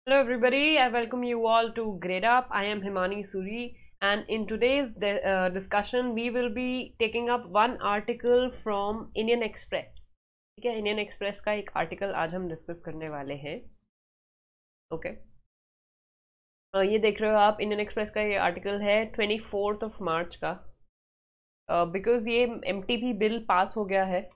Hello, everybody. I welcome you all to Grade Up. I am Himani Suri, and in today's discussion, we will be taking up one article from Indian Express. ठीक है, Indian express का एक article आज हम discuss करने वाले हैं. Okay, ये देख रहे हो आप, इंडियन एक्सप्रेस का ये आर्टिकल है 24 मार्च का. बिकॉज ये एमटीपी बिल पास हो गया है.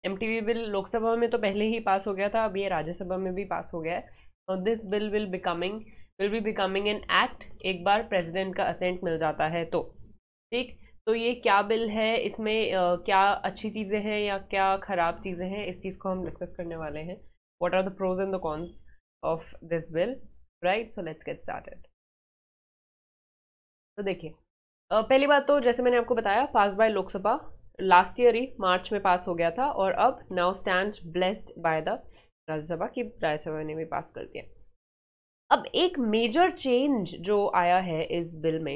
एमटीपी बिल लोकसभा में तो पहले ही पास हो गया था, अब ये राज्यसभा में भी पास हो गया है. This bill will be becoming an act एक बार प्रेसिडेंट का असेंट मिल जाता है तो. ठीक, तो ये क्या बिल है, इसमें क्या अच्छी चीज़ें हैं या क्या खराब चीज़ें हैं, इस चीज़ को हम डिस्कस करने वाले हैं. What are the pros and the cons of this bill, right? So let's get started. तो देखिए, पहली बात तो जैसे मैंने आपको बताया, pass by Lok Sabha last year ही मार्च में पास हो गया था और अब now stands blessed by the Rajya Sabha की राज्यसभा ने भी पास कर दिया. अब एक मेजर चेंज जो आया है इस बिल में,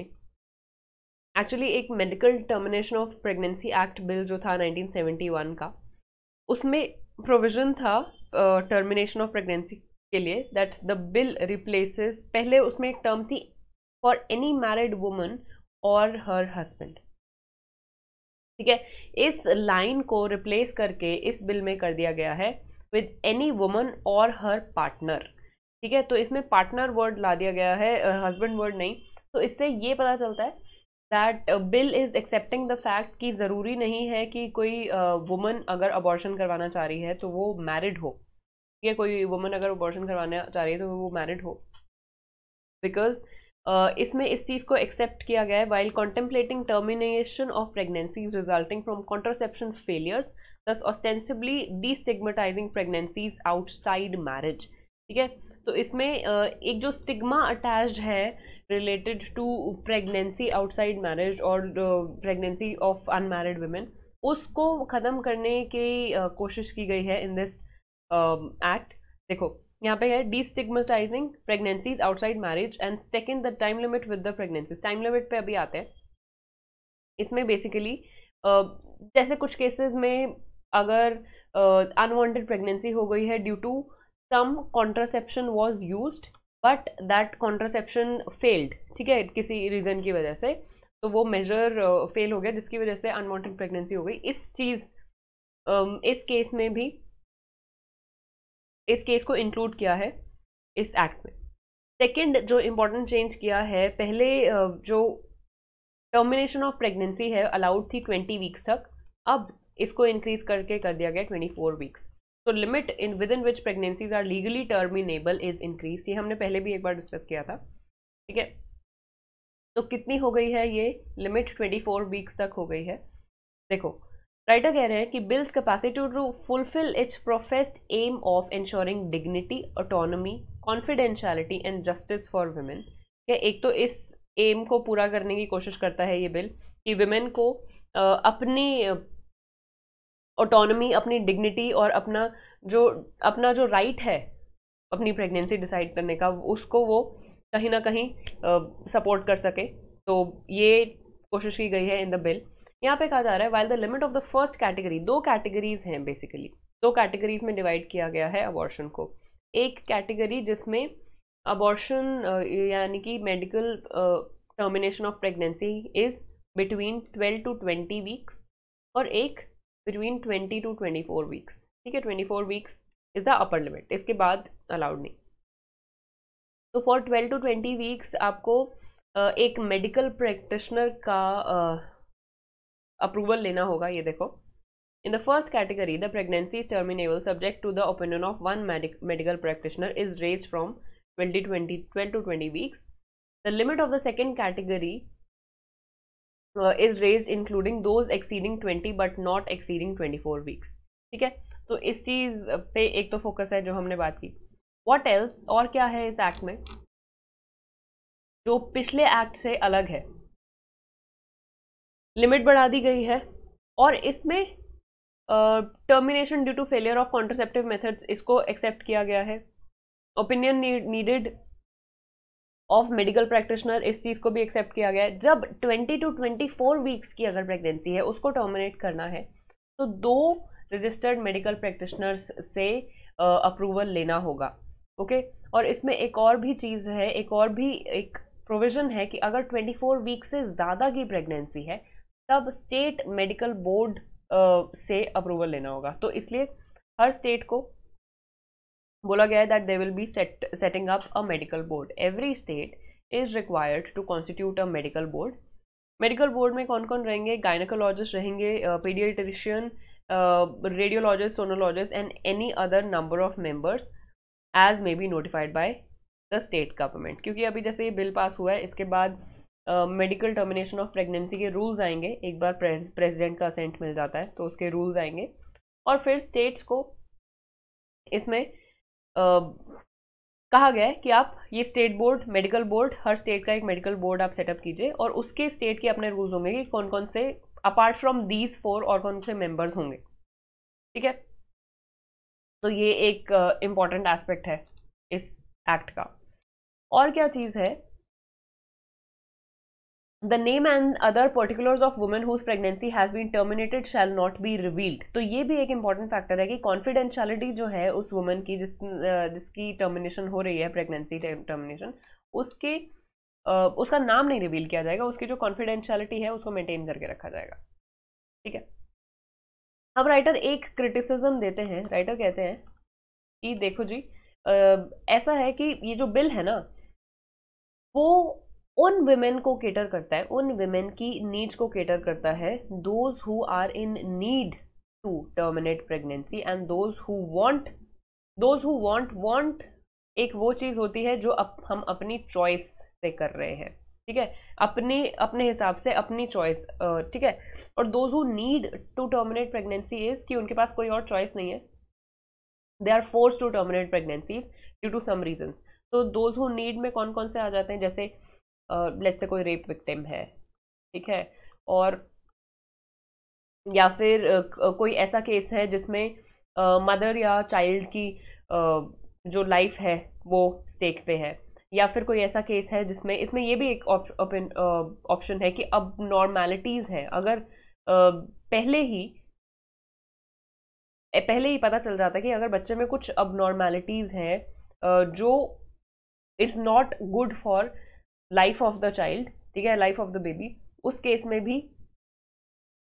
एक्चुअली एक medical termination of pregnancy act bill जो था 1971 का, उसमें प्रोविजन था टर्मिनेशन ऑफ प्रेगनेंसी के लिए, दैट द बिल रिप्लेसेस, पहले उसमें एक टर्म थी फॉर एनी मैरिड वुमन और हर हस्बैंड. ठीक है, इस लाइन को रिप्लेस करके इस बिल में कर दिया गया है विद एनी वुमन और हर पार्टनर. ठीक है, तो इसमें पार्टनर वर्ड ला दिया गया है, हस्बैंड वर्ड नहीं. तो इससे ये पता चलता है that bill is accepting the fact कि ज़रूरी नहीं है कि कोई वुमन अगर अबॉर्शन करवाना चाह रही है तो वो मैरिड हो. ठीक है, कोई वुमन अगर अबॉर्शन करवाना चाह रही है तो वो मैरिड हो, बिकॉज इसमें इस चीज़ को एक्सेप्ट किया गया है while contemplating termination of pregnancies resulting from contraception failures, thus ostensibly destigmatizing pregnancies outside marriage. ठीक है, तो इसमें एक जो स्टिग्मा अटैच्ड है related to pregnancy outside marriage और प्रेगनेंसी ऑफ अनमैरिड वुमेन, उसको ख़त्म करने की कोशिश की गई है इन दिस एक्ट. देखो, यहाँ पे है destigmatizing pregnancies outside marriage and second the time limit with the pregnancies. Time limit पे अभी आते हैं. इसमें बेसिकली जैसे कुछ केसेस में अगर अनवांटेड प्रेगनेंसी हो गई है due to some contraception was used but that contraception failed, ठीक है, किसी रीजन की वजह से, तो वो मेजर फेल हो गया जिसकी वजह से अनवांटेड प्रेगनेंसी हो गई. इस केस में भी इस केस को इंक्लूड किया है इस एक्ट में. सेकेंड जो इम्पोर्टेंट चेंज किया है, पहले जो टर्मिनेशन ऑफ प्रेगनेंसी है अलाउड थी 20 वीक्स तक, अब इसको इंक्रीज करके कर दिया गया 24 वीक्स. तो limit in within which pregnancies are legally terminable is increase. ये हमने पहले भी एक बार डिस्कस किया था. ठीक है, तो कितनी हो गई है ये लिमिट? 24 वीक्स तक हो गई है. देखो, राइटर कह रहे हैं कि bill's capacity to fulfil its professed aim of ensuring dignity, autonomy, confidentiality and justice for women. एक तो इस एम को पूरा करने की कोशिश करता है ये बिल कि विमेन को अपनी ऑटोनॉमी, अपनी डिग्निटी और अपना जो राइट है अपनी प्रेगनेंसी डिसाइड करने का, उसको वो कहीं ना कहीं सपोर्ट कर सके. तो ये कोशिश की गई है इन द बिल. यहाँ पे कहा जा रहा है while the limit of the first category, दो कैटेगरीज हैं बेसिकली, दो कैटेगरीज में डिवाइड किया गया है अबॉर्शन को. एक कैटेगरी जिसमें अबॉर्शन यानी कि medical termination of pregnancy is between 12 to 20 weeks और एक बिटवीन 20 to 24 वीक्स. ठीक है, 24 weeks is the upper limit, इसके बाद अलाउड नहीं. तो फॉर 12 to 20 वीक्स आपको एक मेडिकल प्रैक्टिशनर का अप्रूवल लेना होगा. ये देखो, in the first category the pregnancy is terminable subject to the opinion of one medical practitioner is raised from 12 to 20 weeks. The limit of the second category is raised including those exceeding 20 but not exceeding 24 weeks. ठीक है, तो इस चीज पे एक तो focus है जो हमने बात की. What else, और क्या है इस एक्ट में जो पिछले एक्ट से अलग है? लिमिट बढ़ा दी गई है और इसमें termination due to failure of contraceptive methods, इसको एक्सेप्ट किया गया है. Opinion needed of medical practitioner, इस चीज़ को भी एक्सेप्ट किया गया है. जब 20 to 24 वीक्स की अगर प्रेगनेंसी है उसको टर्मिनेट करना है तो दो रजिस्टर्ड मेडिकल प्रैक्टिशनर्स से अप्रूवल लेना होगा. ओके। और इसमें एक और भी चीज़ है, एक और भी एक प्रोविजन है कि अगर 24 वीक से ज़्यादा की प्रेगनेंसी है तब स्टेट मेडिकल बोर्ड से अप्रूवल लेना होगा। तो इसलिए हर स्टेट को बोला गया है that they will be setting up a medical board. Every state is required to constitute a medical board. Medical board में कौन कौन रहेंगे? गायनेकोलॉजिस्ट रहेंगे, paediatrician, radiologist, sonologist and any other number of members as may be notified by the state government. क्योंकि अभी जैसे ये bill pass हुआ है, इसके बाद मेडिकल टर्मिनेशन ऑफ प्रेगनेंसी के रूल्स आएंगे। एक बार प्रेसिडेंट का असेंट मिल जाता है तो उसके रूल्स आएंगे और फिर स्टेट्स को इसमें कहा गया है कि आप ये स्टेट बोर्ड, मेडिकल बोर्ड, हर स्टेट का एक मेडिकल बोर्ड आप सेटअप कीजिए और उसके स्टेट के अपने रूल्स होंगे कि कौन कौन से अपार्ट फ्रॉम दीज 4 और कौन से मेंबर्स होंगे। ठीक है, तो ये एक इम्पॉर्टेंट एस्पेक्ट है इस एक्ट का। और क्या चीज है? The name and other particulars of women whose pregnancy has been terminated shall not be revealed. तो ये भी एक इंपॉर्टेंट फैक्टर है कि कॉन्फिडेंशियलिटी जो है उस वुमेन की जिसकी टर्मिनेशन हो रही है, प्रेगनेंसी टर्मिनेशन, उसके उसका नाम नहीं रिवील किया जाएगा, उसकी जो कॉन्फिडेंशियलिटी है उसको मेंटेन करके रखा जाएगा। ठीक है। अब राइटर एक क्रिटिसिज्म देते हैं। राइटर कहते हैं कि देखो जी, ऐसा है कि ये जो बिल है ना वो उन विमेन को केटर करता है, उन विमेन की नीड्स को केटर करता है, those who are in need to terminate pregnancy and those who want एक वो चीज होती है जो हम अपनी चॉइस से कर रहे हैं। ठीक है, अपने अपने हिसाब से अपनी चॉइस। ठीक है। और those who need to terminate pregnancy is कि उनके पास कोई और चॉइस नहीं है, they are force to terminate pregnancies due to some reasons. तो दोज हु नीड में कौन कौन से आ जाते हैं? जैसे लेट्स से कोई रेप विक्टिम है, ठीक है, और या फिर कोई ऐसा केस है जिसमें मदर या चाइल्ड की जो लाइफ है वो स्टेक पे है, या फिर कोई ऐसा केस है जिसमें, इसमें ये भी एक ऑप्शन है कि अब नॉर्मेलिटीज है, अगर पहले ही पता चल जाता है कि अगर बच्चे में कुछ अब नॉर्मेलिटीज है जो it's not good for life of the child, ठीक है, लाइफ ऑफ द बेबी, उस केस में भी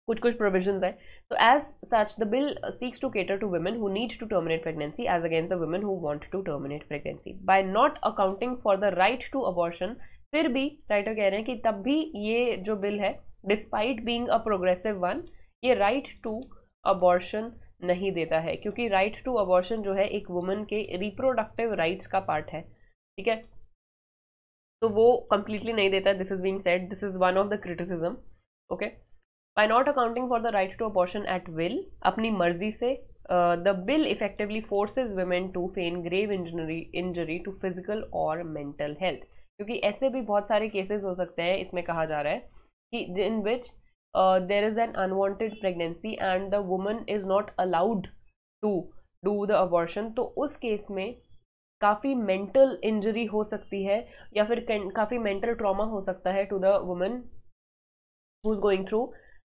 कुछ कुछ प्रोविजंस है। तो as such the bill seeks to cater to women who need to terminate pregnancy as against the women who want to terminate pregnancy by not accounting for the right to abortion. फिर भी writer कह रहे हैं कि तब भी ये जो बिल है, despite being a progressive one, ये राइट टू अबॉर्शन नहीं देता है, क्योंकि राइट टू अबॉर्शन जो है एक वुमन के रिप्रोडक्टिव राइट्स का पार्ट है। ठीक है, तो वो कंप्लीटली नहीं देता। This is being said, this is one of the criticism. Okay, by not accounting for the right to abortion at will, अपनी मर्जी से, the bill effectively forces women to feign grave injury to physical और mental health. क्योंकि ऐसे भी बहुत सारे cases हो सकते हैं, इसमें कहा जा रहा है कि in which there is an unwanted pregnancy and the woman is not allowed to do the abortion. तो उस केस में काफ़ी मेंटल इंजरी हो सकती है या फिर काफ़ी मेंटल ट्रॉमा हो सकता है to the woman who is going through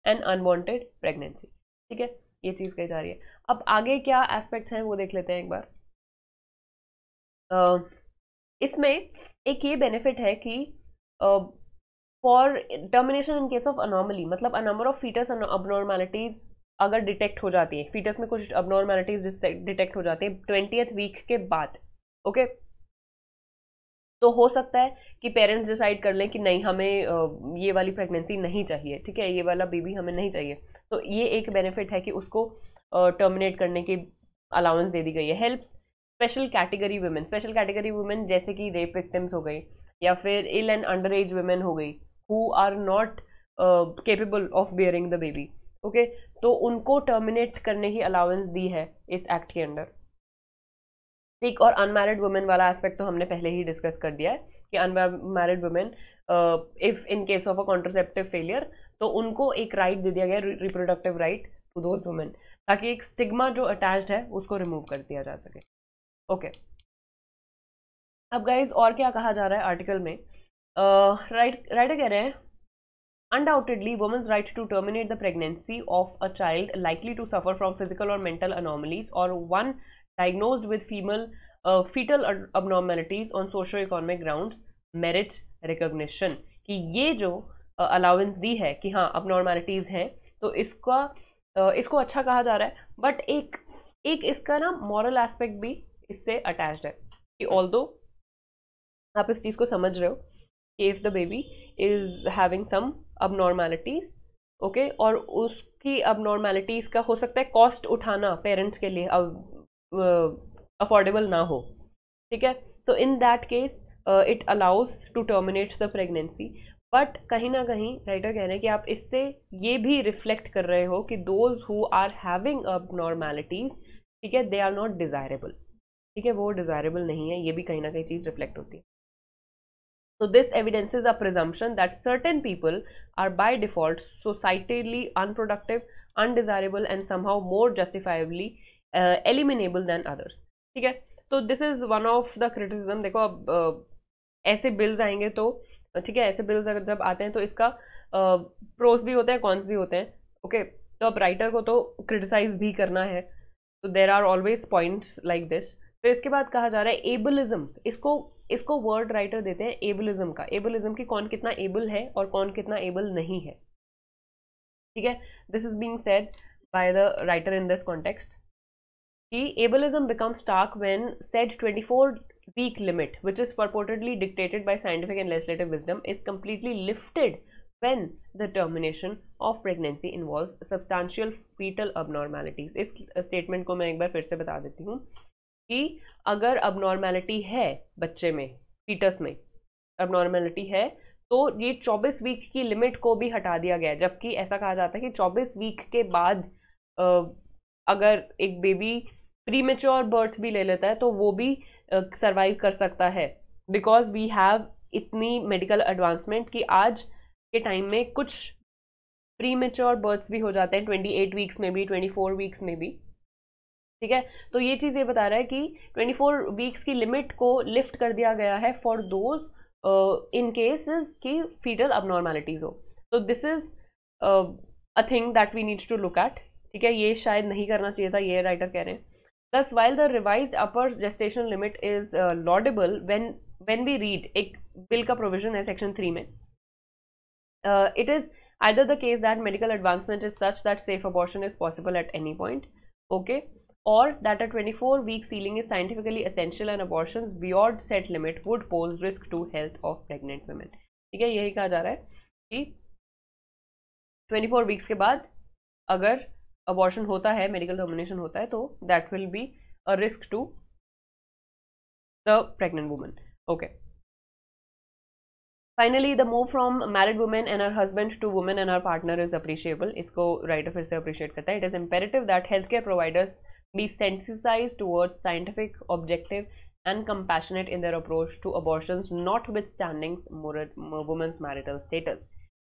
an unwanted pregnancy. ठीक है, ये चीज़ कही जा रही है। अब आगे क्या एस्पेक्ट्स हैं वो देख लेते हैं एक बार। इसमें एक ये बेनिफिट है कि for termination in case of anomaly, मतलब अ नंबर ऑफ फीटस अबनॉर्मैलिटीज अगर डिटेक्ट हो जाती है, फीटस में कुछ अबनॉर्मैलिटीज डिटेक्ट हो जाती है 20th वीक के बाद, ओके, तो हो सकता है कि पेरेंट्स डिसाइड कर लें कि नहीं, हमें ये वाली प्रेगनेंसी नहीं चाहिए, ठीक है, ये वाला बेबी हमें नहीं चाहिए। तो ये एक बेनिफिट है कि उसको टर्मिनेट करने की अलाउंस दे दी गई है। Help special category women, special category women जैसे कि रेप विक्टिम्स हो गई या फिर ill and under age women हो गई who are not capable of bearing the baby, okay, तो उनको टर्मिनेट करने की अलाउंस दी है इस एक्ट के अंडर। ठीक, और अनमैरिड वुमेन वाला एस्पेक्ट तो हमने पहले ही डिस्कस कर दिया है कि unmarried women if in case of a contraceptive failure, तो उनको एक राइट दे दिया गया, reproductive right to those women, ताकि एक स्टिग्मा जो अटैच्ड है उसको रिमूव कर दिया जा सके। ओके, अब गाइज और क्या कहा जा रहा है आर्टिकल में? राइटर कह रहे हैं undoubtedly women's right to terminate the pregnancy of a child likely to suffer from physical or mental anomalies or one diagnosed with female fetal abnormalities on socio-economic grounds merits recognition, कि ये जो allowance दी है कि हाँ abnormalities हैं तो इसको अच्छा कहा जा रहा है, बट एक इसका ना मॉरल एस्पेक्ट भी इससे अटैच्ड है कि ऑल्दो आप इस चीज को समझ रहे हो कि if the baby is having some abnormalities, okay, और उसकी abnormalities का हो सकता है कॉस्ट उठाना पेरेंट्स के लिए अफोर्डेबल ना हो, ठीक है, तो in that case it allows to terminate the pregnancy. But कहीं ना कहीं राइटर कह रहे हैं कि आप इससे ये भी रिफ्लेक्ट कर रहे हो कि those who are having abnormalities, ठीक है, दे आर नॉट डिजायरेबल, ठीक है, वो डिजायरेबल नहीं है, ये भी कहीं ना कहीं चीज रिफ्लेक्ट होती है। So this evidences a presumption that certain people are by default societally unproductive, undesirable and somehow more justifiably eliminable than others, ठीक है, तो this is one of the criticism. देखो अब ऐसे बिल्स आएंगे तो ठीक है, ऐसे बिल्स अगर जब आते हैं तो इसका प्रोस भी होते हैं कॉन्स भी होते हैं, ओके, तो अब राइटर को तो क्रिटिसाइज भी करना है, तो there are always points like this. तो इसके बाद कहा जा रहा है एबलिज्म, इसको वर्ड राइटर देते हैं एबलिज्म का, एबलिज्म की कौन कितना एबल है और कौन कितना एबल नहीं है, ठीक है। This is being said by the writer in this context कि ableism becomes stark when said 24-week limit, which is purportedly dictated by scientific and legislative wisdom, is completely lifted when the termination of pregnancy involves substantial fetal abnormalities। इस statement को मैं एक बार फिर से बता देती हूँ कि अगर abnormality है बच्चे में, फीटस में abnormality है, तो ये 24 वीक की लिमिट को भी हटा दिया गया है, जबकि ऐसा कहा जाता है कि 24 वीक के बाद अगर एक बेबी प्रीमेच्योर बर्थ भी ले लेता है तो वो भी सरवाइव कर सकता है, बिकॉज वी हैव इतनी मेडिकल एडवांसमेंट कि आज के टाइम में कुछ प्रीमेच्योर बर्थ्स भी हो जाते हैं 28 वीक्स में भी, 24 वीक्स में भी, ठीक है। तो ये चीज ये बता रहा है कि 24 वीक्स की लिमिट को लिफ्ट कर दिया गया है फॉर दोज इन केसेस की फीटल abnormalities हो। तो this is a thing that we need to look at, ठीक है, ये शायद नहीं करना चाहिए था, ये राइटर कह रहे हैं। Thus, while the revised upper gestation limit is laudable, when we read एक बिल का प्रोविजन है सेक्शन 3 में, it is either the case that medical advancement is such that safe abortion is possible at any point, okay, or that a 24-week ceiling is scientifically essential and abortions beyond set limit would pose risk to health of pregnant women, ठीक है, यही कहा जा रहा है कि 24 weeks के बाद अगर अबॉर्शन होता है, मेडिकल टर्मिनेशन होता है, तो that will be a risk to the pregnant woman, okay. Finally the move from married women and her husband to women and her partner is appreciable, इसको राइटर फिर से अप्रिशिएट करता है। It is imperative that health care providers be sensitised towards scientific, objective and compassionate in their approach to abortions, notwithstanding women's marital status,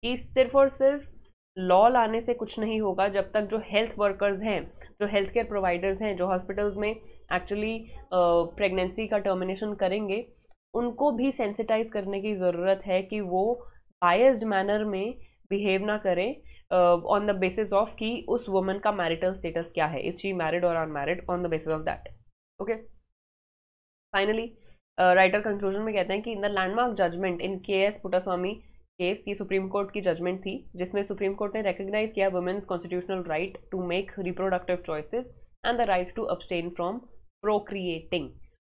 कि सिर्फ और सिर्फ law लाने से कुछ नहीं होगा जब तक जो हेल्थ वर्कर्स हैं, जो हेल्थ केयर प्रोवाइडर्स हैं, जो हॉस्पिटल्स में एक्चुअली प्रेगनेंसी का टर्मिनेशन करेंगे, उनको भी सेंसिटाइज करने की ज़रूरत है कि वो बायस्ड मैनर में बिहेव ना करें ऑन द बेसिस ऑफ कि उस वुमन का मैरिटल स्टेटस क्या है, इज शी मैरिड और unmarried, on the basis of that, okay. Finally writer conclusion में कहते हैं कि in the landmark judgment in K S. Puttaswamy case, ये सुप्रीम कोर्ट की जजमेंट थी जिसमें सुप्रीम कोर्ट ने रिकॉग्नाइज किया women's constitutional right to make reproductive choices and the right to abstain from procreating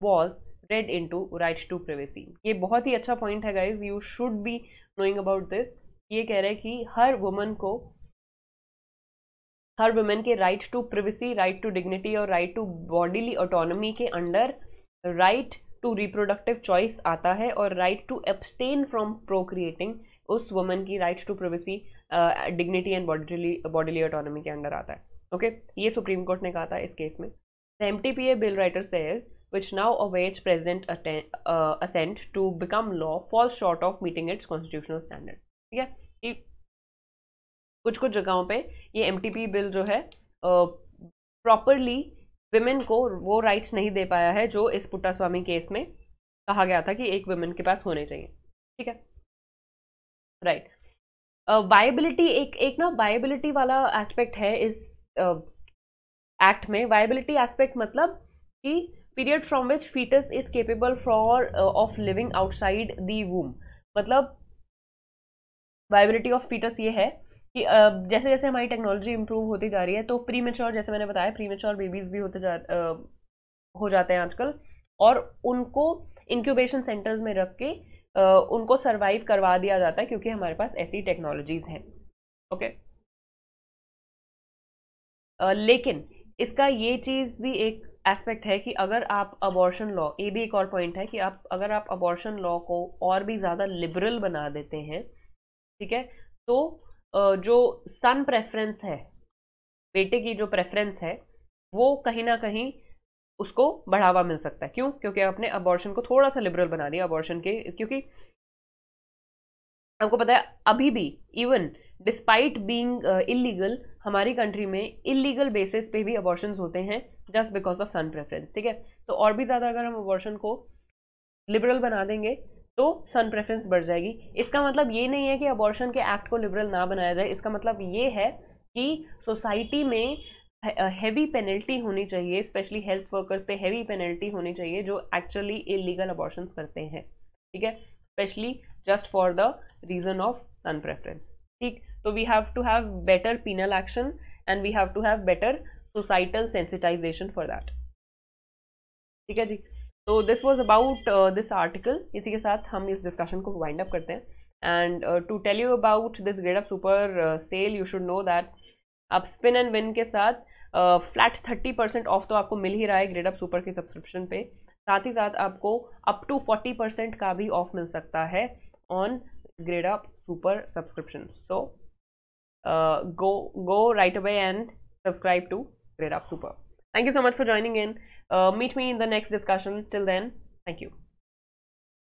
was read into right to privacy. ये बहुत ही अच्छा पॉइंट है guys, you should be knowing about this. ये कह रहे हैं कि हर वुमेन के right to privacy, right to dignity और राइट टू बॉडीली ऑटोनॉमी के under right to reproductive choice आता है, और right to abstain from procreating उस वुमन की right to privacy, dignity and bodily autonomy के अंडर आता है, ओके। ये सुप्रीम कोर्ट ने कहा था इस केस में। The MTPA bill writer says which now awaits president assent to become law falls short of meeting its constitutional standard, ठीक है, कि कुछ जगहों पे ये एमटीपी बिल जो है प्रॉपरली विमेन को वो राइट्स नहीं दे पाया है जो इस पुट्टास्वामी केस में कहा गया था कि एक विमेन के पास होने चाहिए, ठीक है, राइट। वायबिलिटी एक ना वायबिलिटी वाला एस्पेक्ट है इस एक्ट में। वायबिलिटी एस्पेक्ट मतलब कि period from which foetus is capable for of living outside the womb. मतलब वायबिलिटी ऑफ फीटस ये है कि जैसे जैसे हमारी टेक्नोलॉजी इंप्रूव होती जा रही है तो प्री मेच्योर, जैसे मैंने बताया, प्री मेच्योर बेबीज भी हो जाते हैं आजकल, और उनको इंक्यूबेशन सेंटर्स में रख के उनको सरवाइव करवा दिया जाता है क्योंकि हमारे पास ऐसी टेक्नोलॉजीज हैं। ओके, लेकिन इसका ये चीज भी एक एस्पेक्ट है कि अगर आप अबॉर्शन लॉ, ये भी एक और पॉइंट है कि आप अगर आप अबॉर्शन लॉ को और भी ज्यादा लिबरल बना देते हैं, ठीक है, तो जो सन प्रेफरेंस है, बेटे की जो प्रेफरेंस है, वो कहीं ना कहीं उसको बढ़ावा मिल सकता है। क्यों? क्योंकि आपने अबॉर्शन को थोड़ा सा लिबरल बना दिया अबॉर्शन के, क्योंकि आपको पता है अभी भी इवन डिस्पाइट बीइंग इलीगल, हमारी कंट्री में इलीगल बेसिस पे भी अबॉर्शंस होते हैं just because of son preference. ठीक है, तो और भी ज्यादा अगर हम अबॉर्शन को लिबरल बना देंगे तो सन प्रेफरेंस बढ़ जाएगी। इसका मतलब ये नहीं है कि अबॉर्शन के एक्ट को लिबरल ना बनाया जाए, इसका मतलब ये है कि सोसाइटी में हैवी पेनल्टी होनी चाहिए, स्पेशली हेल्थ वर्कर्स पे हैवी पेनल्टी होनी चाहिए जो एक्चुअली इलीगल अबॉर्शंस करते हैं। ठीक है, specially just for the reason of son preference. ठीक, तो we have to have better penal action and we have to have better societal sensitization for that. ठीक है जी, तो this was about this article. इसी के साथ हम इस डिस्कशन को वाइंड अप करते हैं। And to tell you about this Gradeup super sale, you should know that आप स्पिन एंड विन के साथ फ्लैट 30% ऑफ तो आपको मिल ही रहा है ग्रेड अप सुपर के सब्सक्रिप्शन पे, साथ ही साथ आपको अप टू 40% का भी ऑफ मिल सकता है on grade up super subscription. So go right away and subscribe to Grade Up Super. Thank you so much for joining in. Meet me in the next discussion. Till then, thank you.